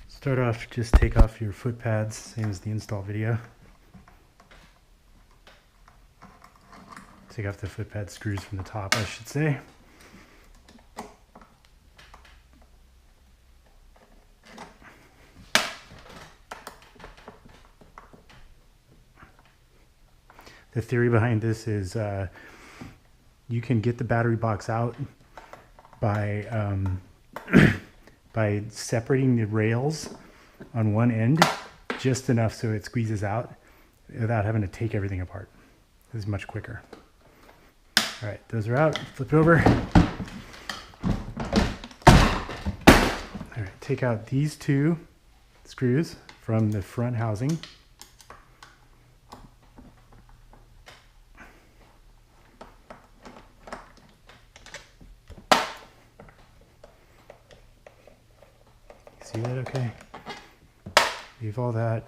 Start off, just take off your foot pads, same as the install video. Take off the foot pad screws from the top, I should say. The theory behind this is you can get the battery box out by by separating the rails on one end just enough so it squeezes out without having to take everything apart. This is much quicker. All right, those are out. Flip it over. All right, take out these two screws from the front housing. See that okay? Leave all that.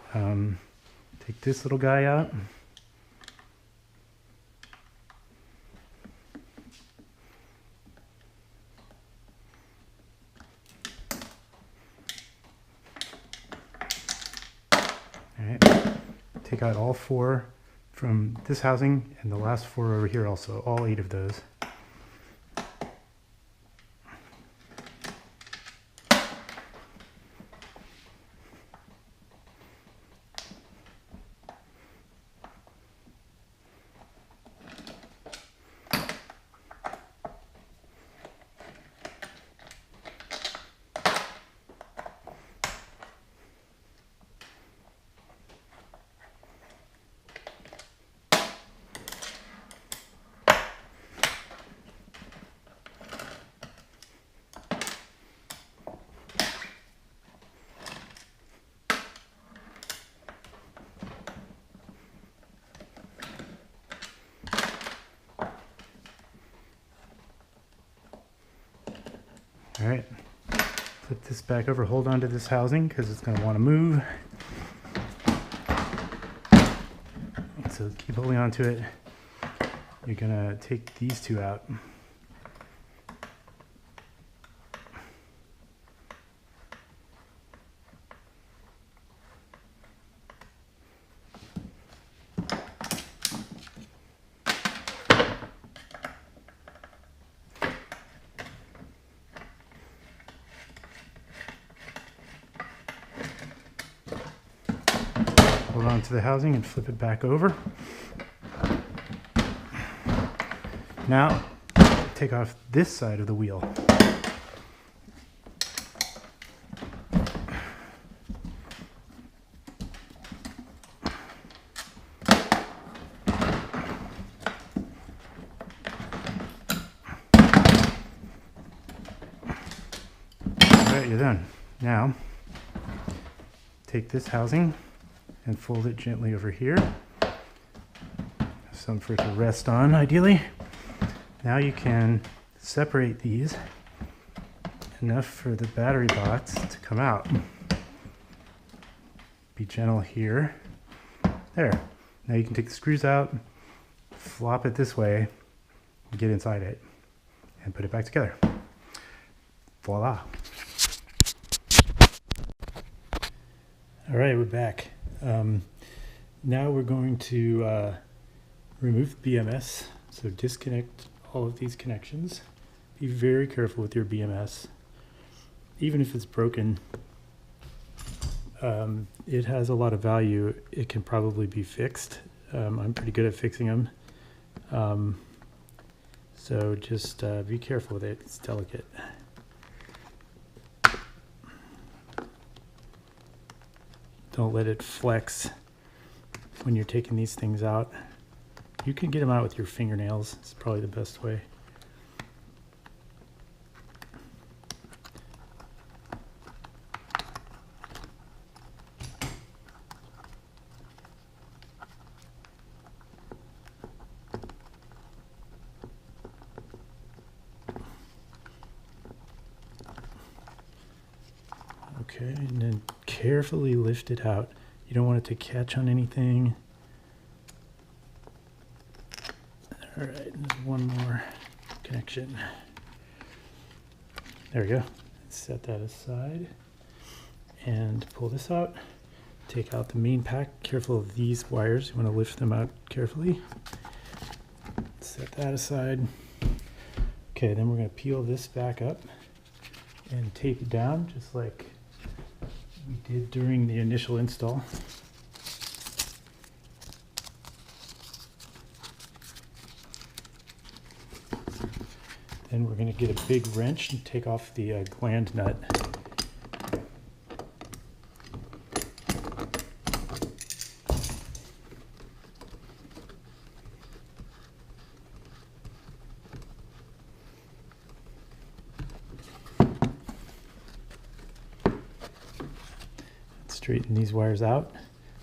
Take this little guy out. Alright, take out all four from this housing and the last four over here also, all 8 of those. All right, flip this back over, hold on to this housing because it's going to want to move. So keep holding on to it. You're going to take these two out. Hold on to the housing and flip it back over. Now, take off this side of the wheel. Alright, you're done. Now, take this housing and fold it gently over here. Something for it to rest on, ideally. Now you can separate these enough for the battery box to come out. Be gentle here. There. Now you can take the screws out, flop it this way, get inside it, and put it back together. Voila. All right, we're back. Now we're going to remove the BMS. So disconnect all of these connections. Be very careful with your BMS. Even if it's broken, it has a lot of value. It can probably be fixed. I'm pretty good at fixing them. So just be careful with it. It's delicate. Don't let it flex when you're taking these things out. You can get them out with your fingernails. It's probably the best way. Okay, and then carefully lift it out. You don't want it to catch on anything. All right, there's one more connection. There we go. Set that aside and pull this out. Take out the main pack. Careful of these wires. You want to lift them out carefully. Set that aside. Okay, then we're going to peel this back up and tape it down just like we did during the initial install. Then we're going to get a big wrench and take off the gland nut. Straighten these wires out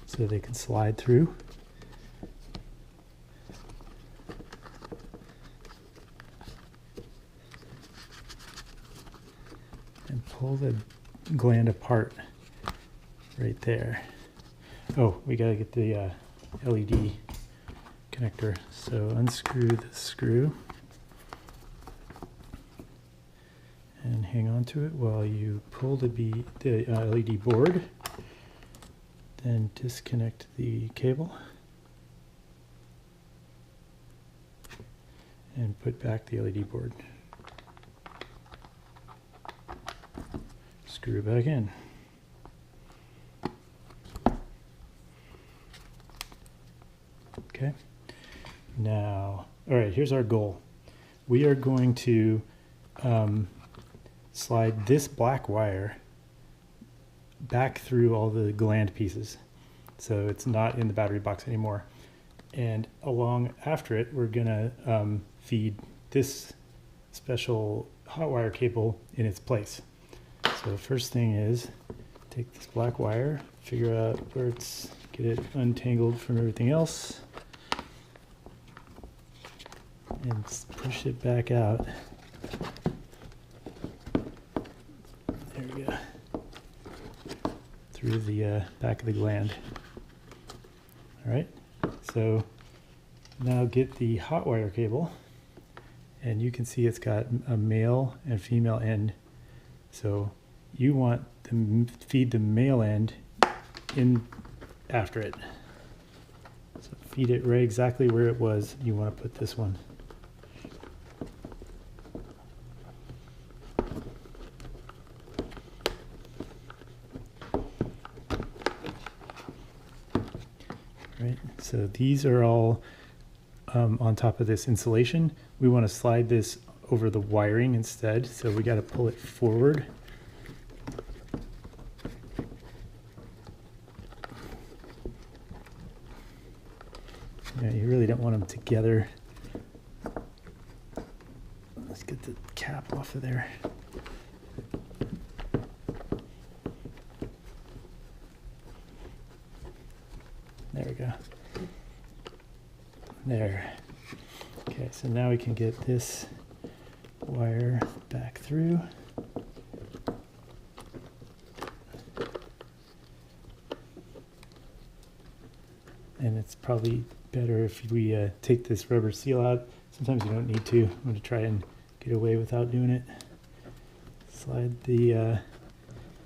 so they can slide through. And pull the gland apart right there. Oh, we gotta get the LED connector. So unscrew the screw and hang on to it while you pull the LED board. Then disconnect the cable and put back the LED board. Screw it back in. Okay. Now, all right, here's our goal. We are going to slide this black wire back through all the gland pieces, so it's not in the battery box anymore. And along after it, we're gonna feed this special hot wire cable in its place. So the first thing is take this black wire, figure out where it's, get it untangled from everything else, and push it back out. There we go. Through the back of the gland. All right, so now get the hot wire cable, and you can see it's got a male and female end. So you want to feed the male end in after it. So feed it right exactly where it was. You want to put this one. Right, so these are all on top of this insulation. We want to slide this over the wiring instead, so we got to pull it forward. Yeah, you really don't want them together. Let's get the cap off of there. There we go. There. Okay, so now we can get this wire back through. And it's probably better if we take this rubber seal out. Sometimes you don't need to. I'm going to try and get away without doing it. Slide the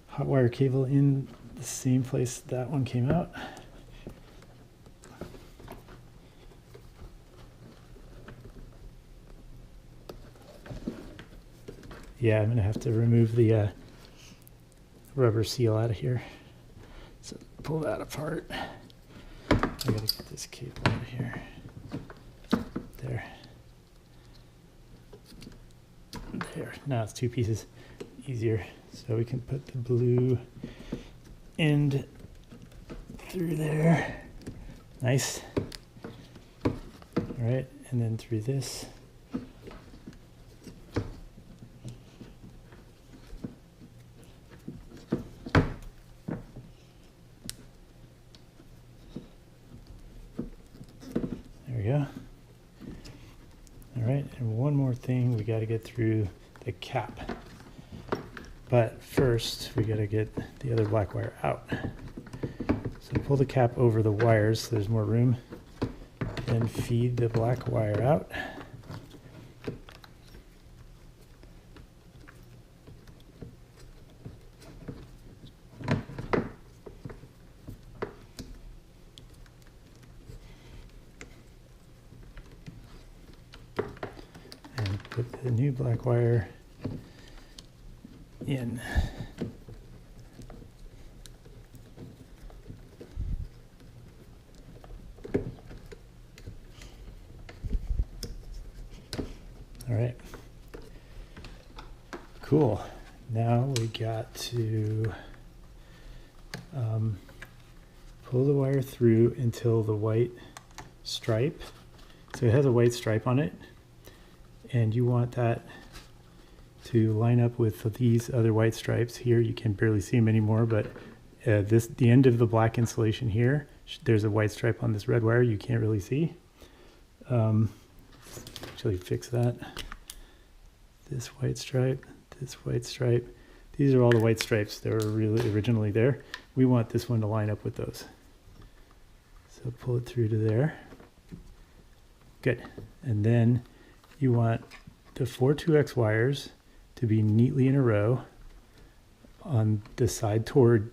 hot wire cable in the same place that one came out. Yeah, I'm going to have to remove the rubber seal out of here. So pull that apart. I got to get this cable out of here. There. There. Now it's two pieces. Easier. So we can put the blue end through there. Nice. All right, and then through this. Go. All right, and one more thing, we got to get through the cap. But first, we gotta get the other black wire out. So pull the cap over the wires so there's more room, and feed the black wire out. And put the new black wire in. All right, cool. Now we got to pull the wire through until the white stripe. So it has a white stripe on it, and you want that to line up with these other white stripes here. You can barely see them anymore, but the end of the black insulation here, there's a white stripe on this red wire you can't really see. Actually fix that. This white stripe, this white stripe. These are all the white stripes that were really originally there. We want this one to line up with those. So pull it through to there. Good. And then you want the 4-2X wires to be neatly in a row on the side toward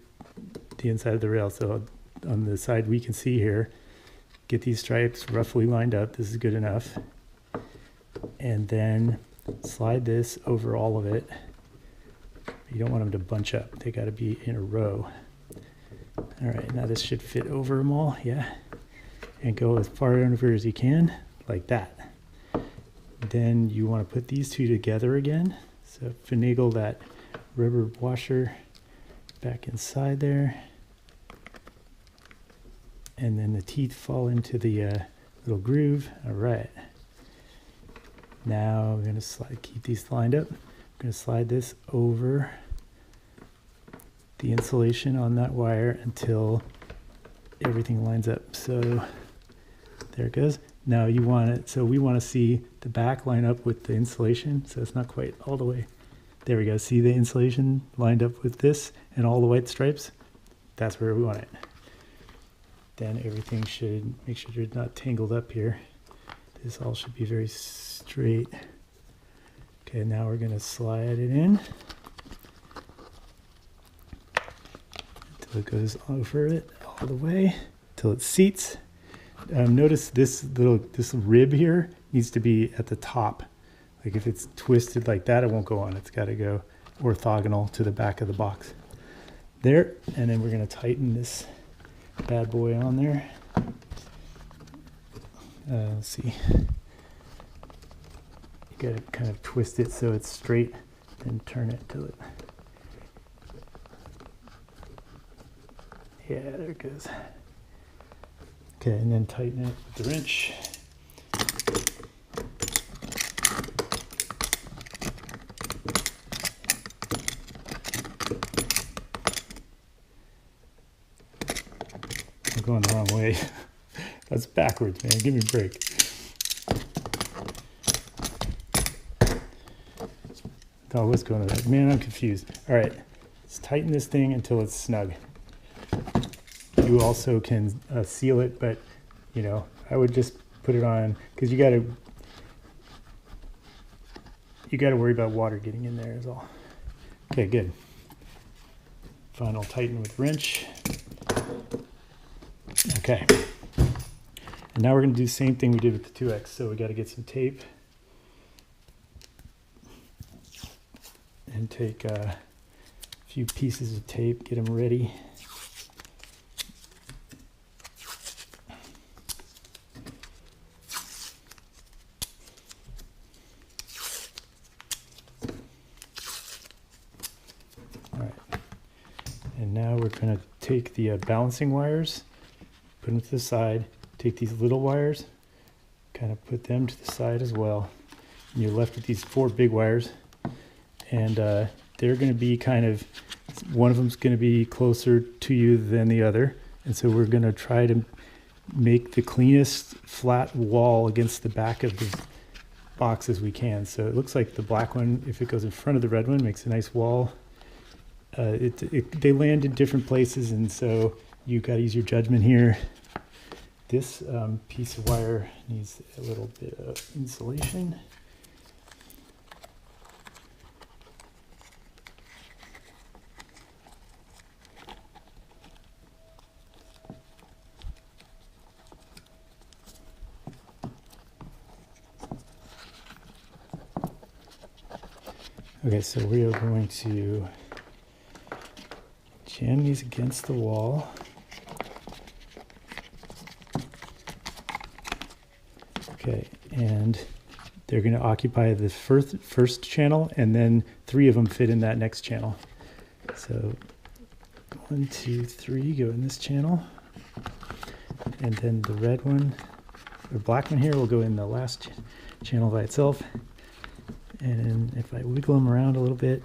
the inside of the rail. So on the side we can see here, get these stripes roughly lined up. This is good enough. And then slide this over all of it. You don't want them to bunch up. They got to be in a row. All right, now this should fit over them all, yeah. And go as far over as you can, like that. Then you want to put these two together again. So finagle that rubber washer back inside there. And then the teeth fall into the little groove. All right. Now we're going to keep these lined up. I'm going to slide this over the insulation on that wire until everything lines up. So there it goes. Now you want it, so we want to see the back line up with the insulation. So it's not quite all the way. There we go. See the insulation lined up with this and all the white stripes? That's where we want it. Then everything should, make sure they're not tangled up here. This all should be very straight. Okay, now we're going to slide it in until it goes over it all the way, until it seats. Notice this rib here needs to be at the top. Like if it's twisted like that, it won't go on. It's got to go orthogonal to the back of the box. There, and then we're going to tighten this bad boy on there. Let's see. You got to kind of twist it so it's straight, then turn it till it. Yeah, there it goes. Okay, and then tighten it with the wrench. I'm going the wrong way. That's backwards, man. Give me a break. Oh, what's going on? Man, I'm confused. All right, let's tighten this thing until it's snug. You also can seal it, but you know, I would just put it on because you got to worry about water getting in there is all. Okay, good. Final tighten with wrench. Okay. And now we're going to do the same thing we did with the 2X. So we got to get some tape and take a few pieces of tape, get them ready. All right. And now we're going to take the balancing wires, put them to the side. Take these little wires, kind of put them to the side as well. And you're left with these 4 big wires. And they're going to be kind of, one of them's going to be closer to you than the other. And so we're going to try to make the cleanest flat wall against the back of the box as we can. So it looks like the black one, if it goes in front of the red one, makes a nice wall. they land in different places, and so you got to use your judgment here. This piece of wire needs a little bit of insulation. Okay, so we are going to jam these against the wall. Okay, and they're going to occupy the first channel, and then 3 of them fit in that next channel. So 1, 2, 3 go in this channel, and then the red one, or black one here, will go in the last channel by itself. And if I wiggle them around a little bit,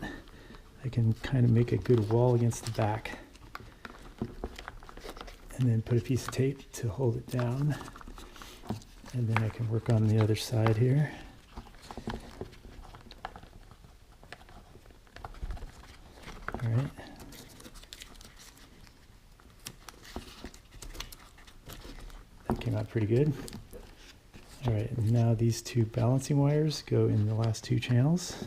I can kind of make a good wall against the back. And then put a piece of tape to hold it down. And then I can work on the other side here. All right. That came out pretty good. All right, and now these 2 balancing wires go in the last 2 channels.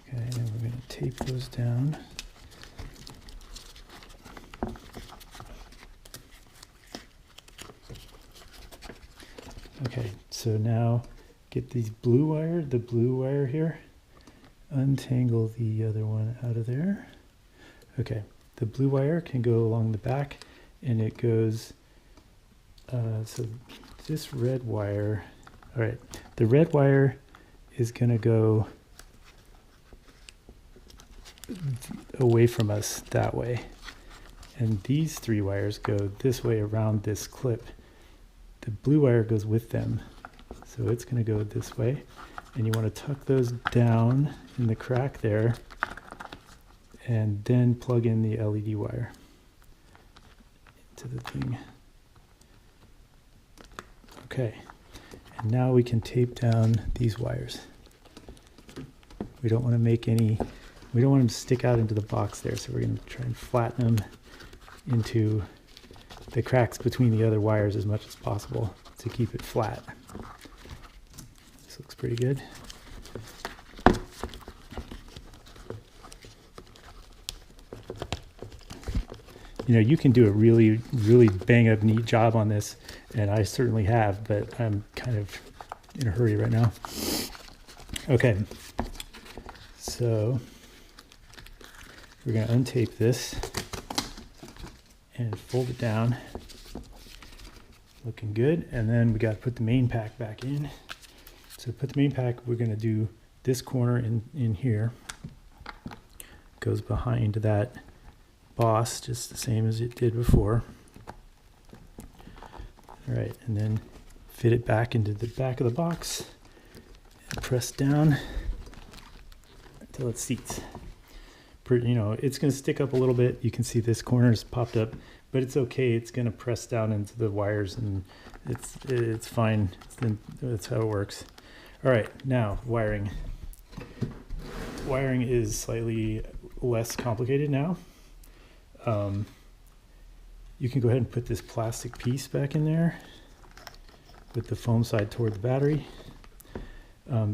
Okay, and then we're going to tape those down. Okay, so now get the blue wire here, untangle the other one out of there. Okay, the blue wire can go along the back, and it goes, so this red wire, all right, the red wire is going to go away from us that way, and these 3 wires go this way around this clip. The blue wire goes with them, so it's going to go this way, and you want to tuck those down in the crack there, and then plug in the LED wire into the thing. Okay, and now we can tape down these wires. We don't want to make any, we don't want them to stick out into the box there, so we're going to try and flatten them into the cracks between the other wires as much as possible to keep it flat. This looks pretty good. You know, you can do a really, really bang up neat job on this, and I certainly have, but I'm kind of in a hurry right now. Okay, so we're going to untape this and fold it down. Looking good. And then we got to put the main pack back in. So to put the main pack, we're going to do this corner in here. Goes behind that boss, just the same as it did before. All right, and then fit it back into the back of the box and press down until it seats. You know, it's going to stick up a little bit. You can see this corner's popped up, but it's okay. It's going to press down into the wires, and it's fine. That's how it works. All right, now wiring. Wiring is slightly less complicated now. You can go ahead and put this plastic piece back in there with the foam side toward the battery.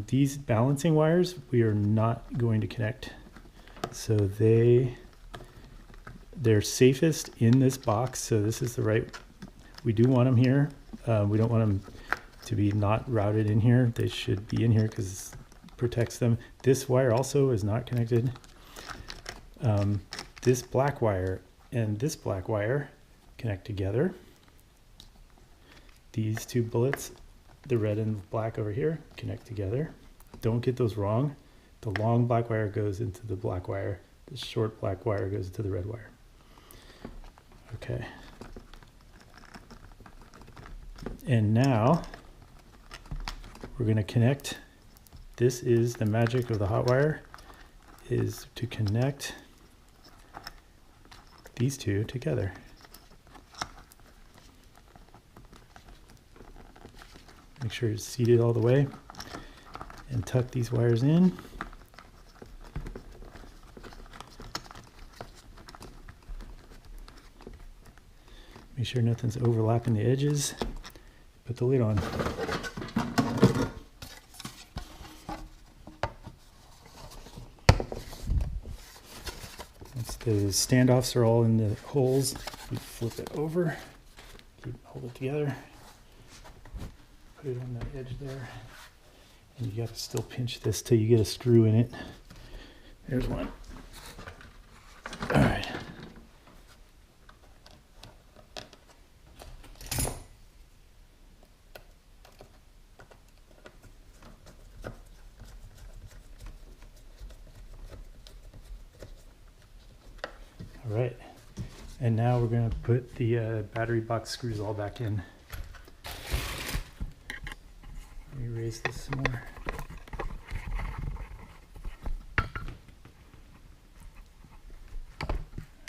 These balancing wires we are not going to connect. So they're safest in this box. So this is the right, we do want them here. We don't want them to be not routed in here. They should be in here because it protects them. This wire also is not connected. This black wire and this black wire connect together. These 2 bullets, the red and black over here, connect together. Don't get those wrong. The long black wire goes into the black wire. The short black wire goes into the red wire. Okay. And now we're going to connect. This is the magic of the hot wire. is to connect these two together. Make sure it's seated all the way and tuck these wires in. Make sure nothing's overlapping the edges. Put the lid on. Once the standoffs are all in the holes, you flip it over, hold it together, put it on the edge there, and you got to still pinch this till you get a screw in it. There's one. All right. All right, and now we're going to put the battery box screws all back in. Let me raise this some more.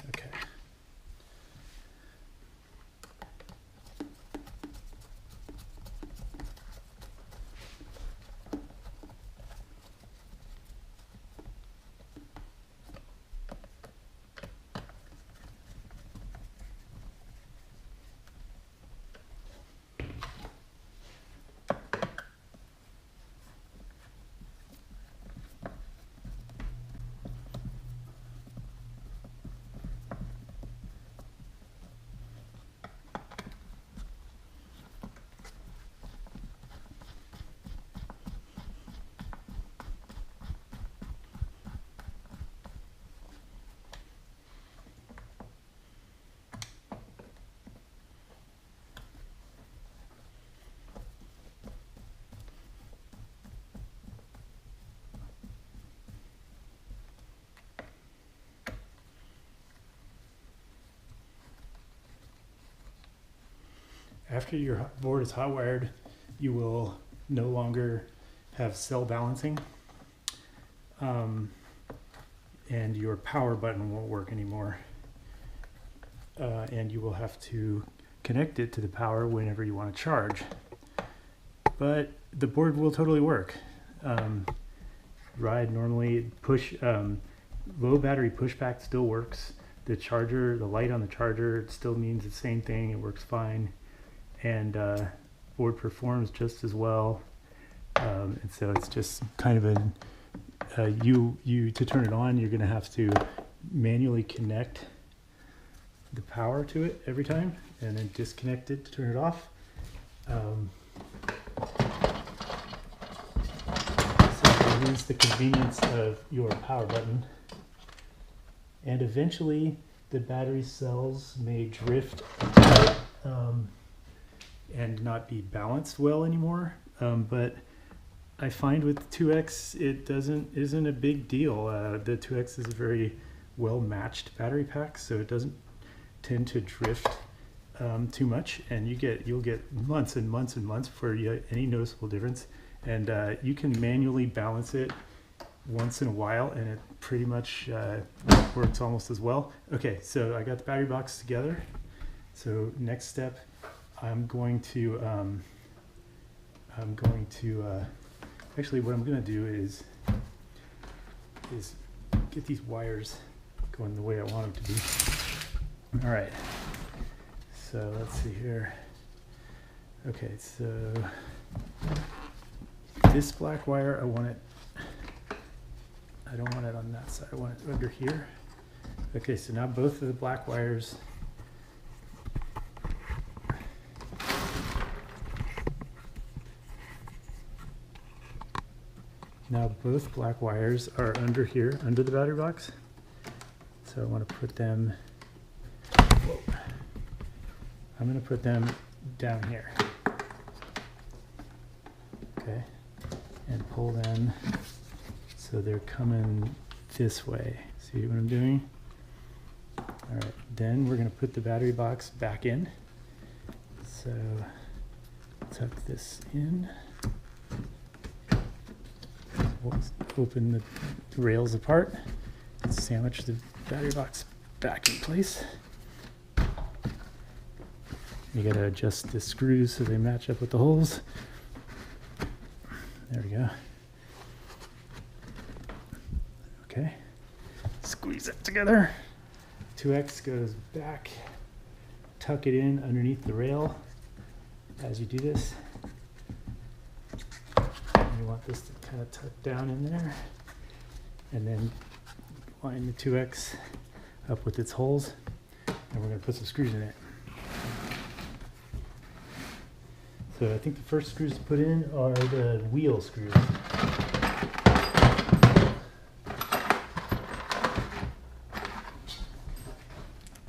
Okay. After your board is hot wired, you will no longer have cell balancing, and your power button won't work anymore, and you will have to connect it to the power whenever you want to charge. But the board will totally work. Ride normally, low battery pushback still works. The charger, the light on the charger, it still means the same thing. It works fine. And board performs just as well, and so it's just kind of you to turn it on, you're going to have to manually connect the power to it every time, and then disconnect it to turn it off. So you lose the convenience of your power button, and eventually the battery cells may drift and not be balanced well anymore, but I find with 2X it isn't a big deal. The 2X is a very well matched battery pack, so it doesn't tend to drift too much, and you'll get months and months and months before you get any noticeable difference. And you can manually balance it once in a while, and it pretty much works almost as well. Okay, so I got the battery box together. So next step, I'm going to actually what I'm going to do is get these wires going the way I want them to be. All right, so let's see here. Okay, so this black wire, I don't want it on that side, I want it under here. Okay, so now both of the black wires are under here, under the battery box. So I want to put them, I'm going to put them down here. Okay, and pull them so they're coming this way. See what I'm doing? All right, then we're going to put the battery box back in. So tuck this in. open the rails apart, sandwich the battery box back in place. You gotta adjust the screws so they match up with the holes. There we go. Okay, squeeze it together. 2X goes back, tuck it in underneath the rail as you do this. And you want this to kind of tuck down in there, and then line the 2X up with its holes, and we're going to put some screws in it. So I think the first screws to put in are the wheel screws.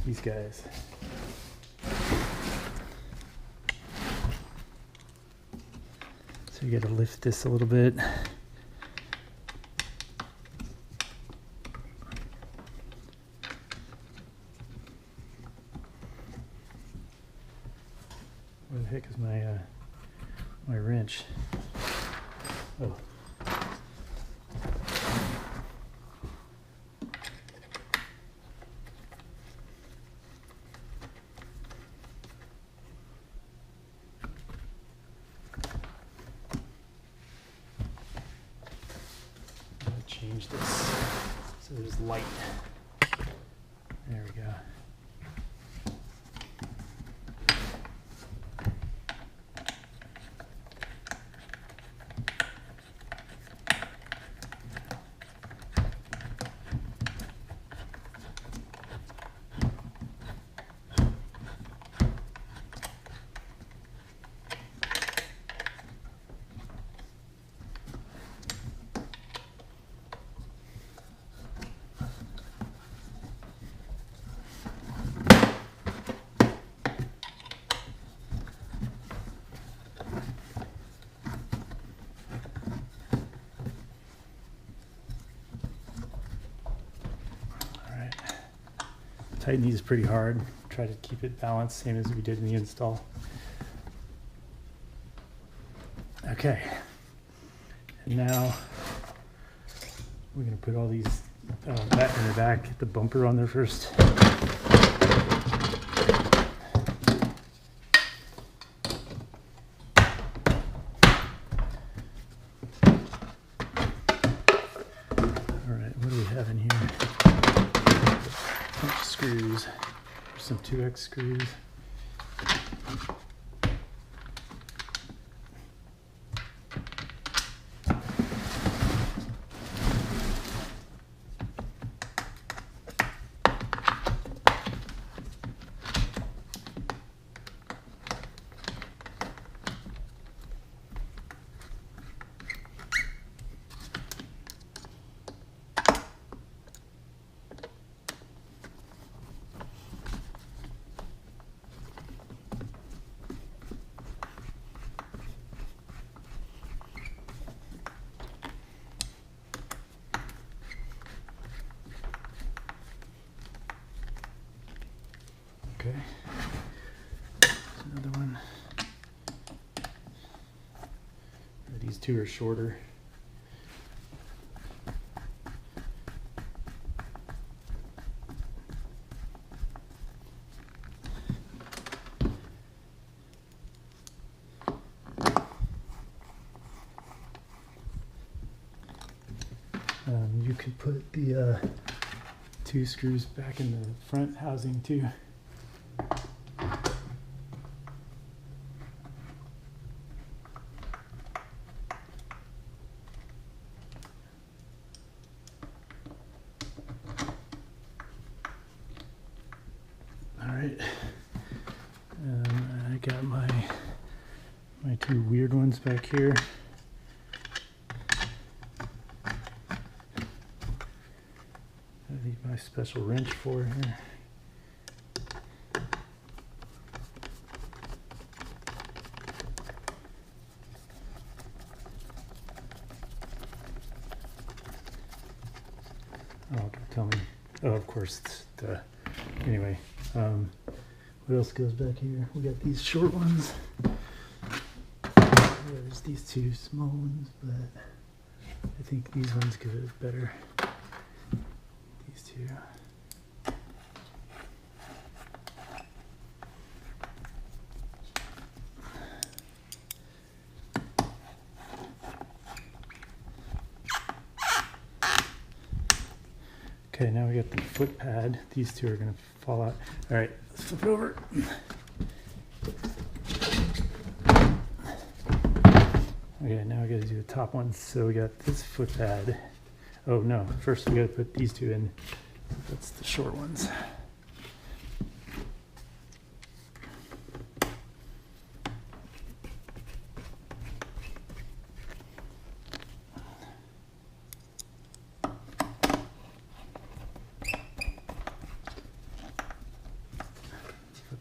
These guys. So you got to lift this a little bit. Where the heck is my wrench? Oh. Change this so there's light. There we go. Tighten these pretty hard. Try to keep it balanced, same as we did in the install. Okay, and now we're going to put all these back in the back. Get the bumper on there first. All right, what do we have in here? Screws, some 2X screws. Okay, there's another one. These two are shorter. You could put the two screws back in the front housing too. Alright, I got my two weird ones back here. I need my special wrench for here. Oh, don't tell me. Oh, of course. Anyway, what else goes back here? We got these short ones. There's these two small ones, but I think these ones give it better. These two. Okay, now we got the foot pad. These two are going to fall out. All right, let's flip it over. Okay, now we got to do the top one. So we got this foot pad. Oh no, first we got to put these two in. That's the short ones.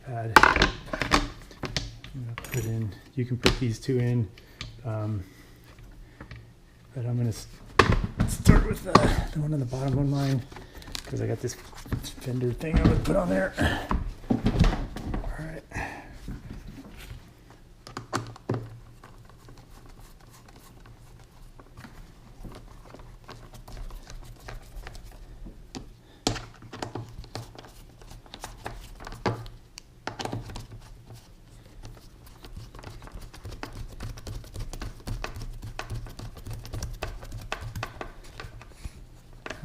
Pad. I'm gonna put in. You can put these two in, but I'm gonna start with the one on the bottom of mine because I got this fender thing I'm gonna put on there. All right.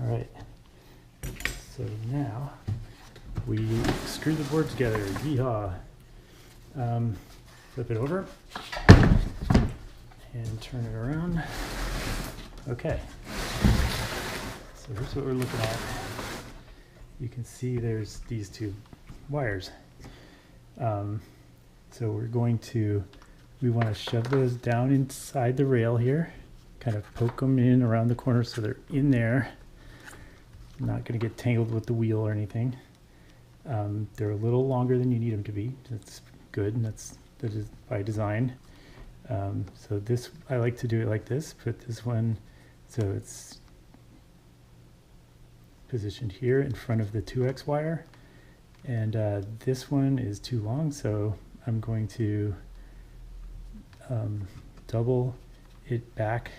All right, so now we screw the board together. Yeehaw! Flip it over and turn it around. Okay, so here's what we're looking at. You can see there's these two wires. So we're going to, we want to shove those down inside the rail here, kind of poke them in around the corner so they're in there. Not going to get tangled with the wheel or anything. They're a little longer than you need them to be. That's good, and that is by design. So this, I like to do it like this. Put this one so it's positioned here in front of the 2X wire. And this one is too long, so I'm going to double it back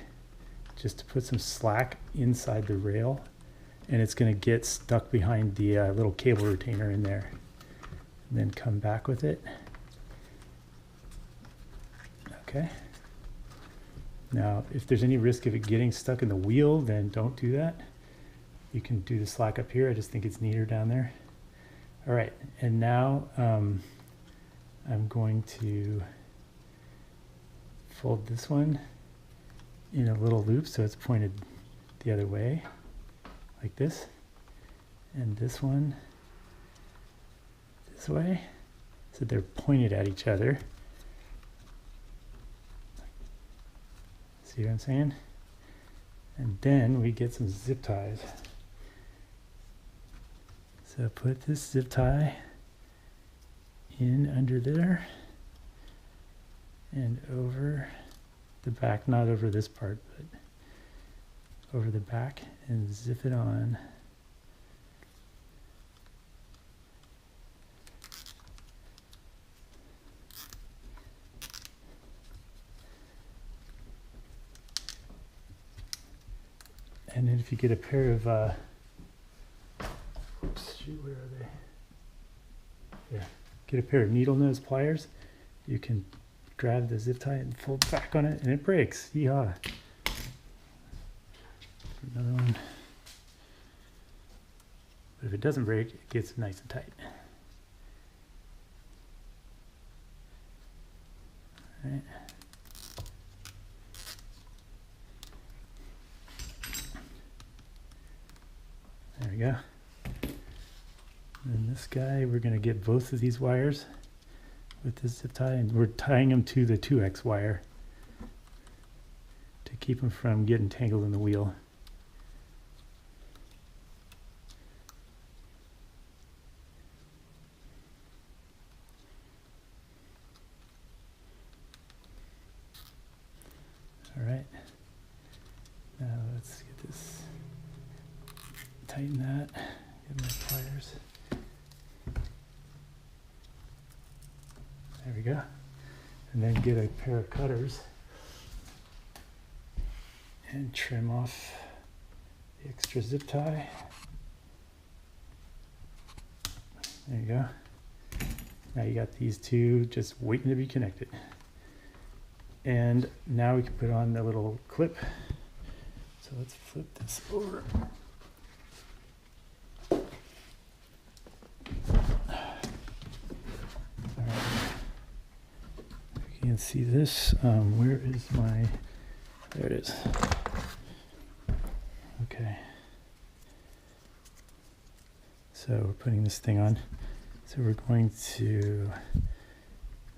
just to put some slack inside the rail. And it's going to get stuck behind the little cable retainer in there. And then come back with it. Okay. Now, if there's any risk of it getting stuck in the wheel, then don't do that. You can do the slack up here. I just think it's neater down there. All right, and now I'm going to fold this one in a little loop so it's pointed the other way. Like this, and this one this way, so they're pointed at each other. See what I'm saying? And then we get some zip ties. So put this zip tie in under there and over the back, not over this part, but over the back, and zip it on. And then if you get a pair of, oops, shoot, where are they? There. Get a pair of needle nose pliers. You can grab the zip tie and fold back on it, and it breaks. Yeehaw. Another one. But if it doesn't break, it gets nice and tight. All right. There we go. And this guy, we're going to get both of these wires with this zip tie, and we're tying them to the 2X wire to keep them from getting tangled in the wheel. All right, now let's get this, tighten that, get my pliers. There we go. And then get a pair of cutters and trim off the extra zip tie. There you go. Now you got these two just waiting to be connected. And now we can put on the little clip. So let's flip this over. All right. You can see this. Where is my, there it is. Okay. So we're putting this thing on. So we're going to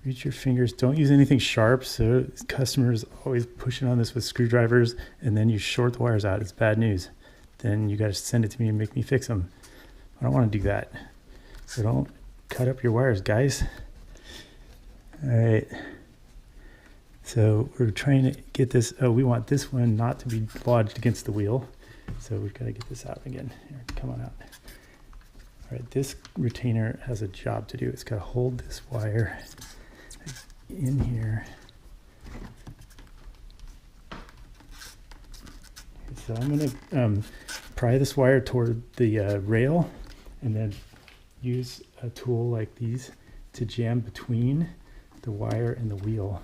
reach your fingers. Don't use anything sharp. So customers always pushing on this with screwdrivers, and then you short the wires out. It's bad news. Then you got to send it to me and make me fix them. I don't want to do that. So don't cut up your wires, guys. All right. So we're trying to get this. Oh, we want this one not to be lodged against the wheel. So we've got to get this out again. Here, come on out. All right, this retainer has a job to do. It's got to hold this wire in here. So I'm going to pry this wire toward the rail and then use a tool like these to jam between the wire and the wheel.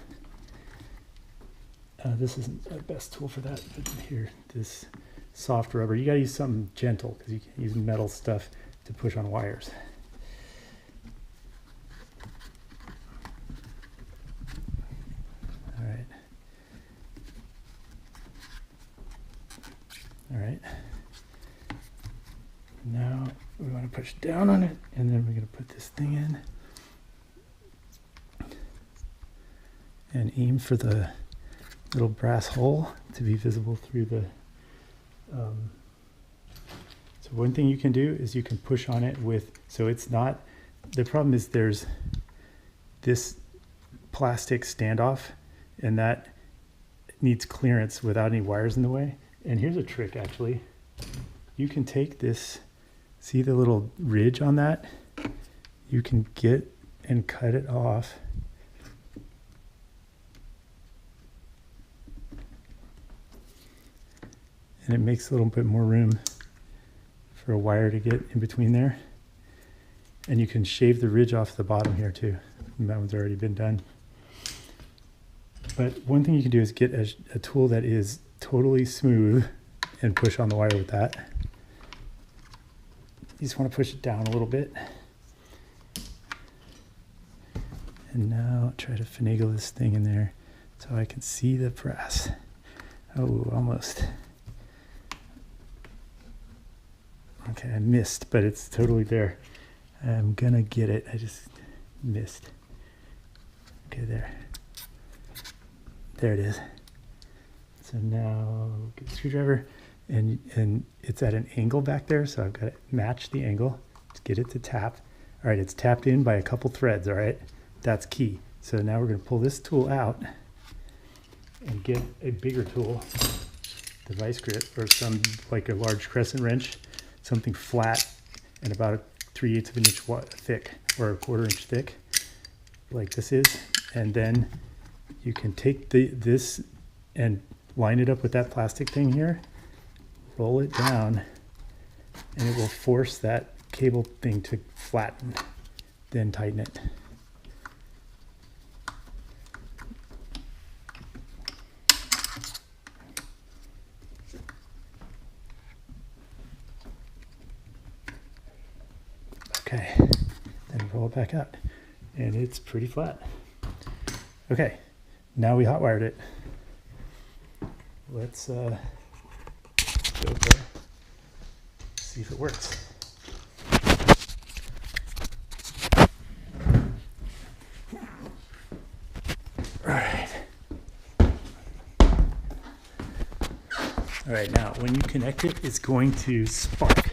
This isn't the best tool for that, but here, this soft rubber. You got to use something gentle because you can't use metal stuff to push on wires. All right. All right. Now we want to push down on it, and then we're going to put this thing in and aim for the little brass hole to be visible through the so one thing you can do is you can push on it with, so it's not, the problem is there's this plastic standoff and that needs clearance without any wires in the way. And here's a trick actually. You can take this, see the little ridge on that? You can get and cut it off. And it makes a little bit more room for a wire to get in between there. And you can shave the ridge off the bottom here too. And that one's already been done. But one thing you can do is get a tool that is totally smooth and push on the wire with that. You just want to push it down a little bit. And now try to finagle this thing in there so I can see the brass. Oh, almost. Okay, I missed, but it's totally there. I'm gonna get it. I just missed. Okay, there. There it is. So now get the screwdriver, and it's at an angle back there, so I've got to match the angle to get it to tap. All right, it's tapped in by a couple threads, all right? That's key. So now we're gonna pull this tool out and get a bigger tool, the vice grip, or some, like a large crescent wrench, something flat and about 3/8 of an inch thick or 1/4 inch thick, like this is. And then you can take this and line it up with that plastic thing here, roll it down, and it will force that cable thing to flatten, then tighten it. Okay, then roll it back out, and it's pretty flat. Okay, now we hot wired it. Let's go there, see if it works. All right, now when you connect it, it's going to spark,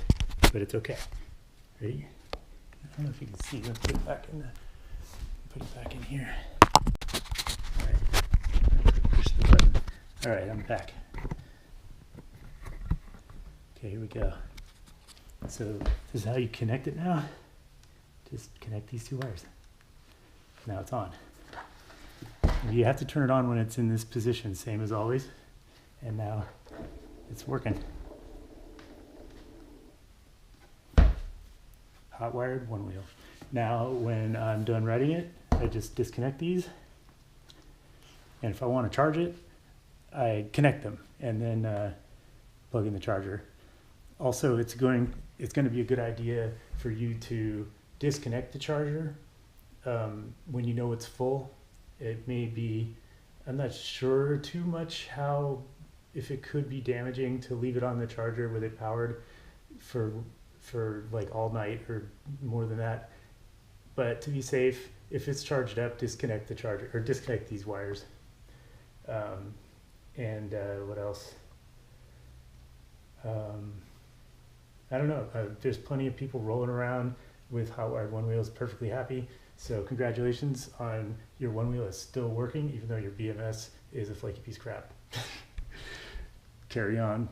but it's okay. Ready? I don't know if you can see. Let's put it back in here. All right. Push the button. All right, I'm back. Okay, here we go. So this is how you connect it now. Just connect these two wires. Now it's on. You have to turn it on when it's in this position, same as always. And now It's working. Hot wired one wheel. Now when I'm done writing it, I just disconnect these. And if I want to charge it, I connect them and then plug in the charger. Also, it's going to be a good idea for you to disconnect the charger when you know it's full. It may be, I'm not sure too much if it could be damaging to leave it on the charger with it powered for like all night or more than that. But to be safe, if it's charged up, disconnect the charger or disconnect these wires. What else? I don't know. There's plenty of people rolling around with hot wired one wheels perfectly happy. So congratulations on your one wheel is still working, even though your BMS is a flaky piece of crap. Carry on.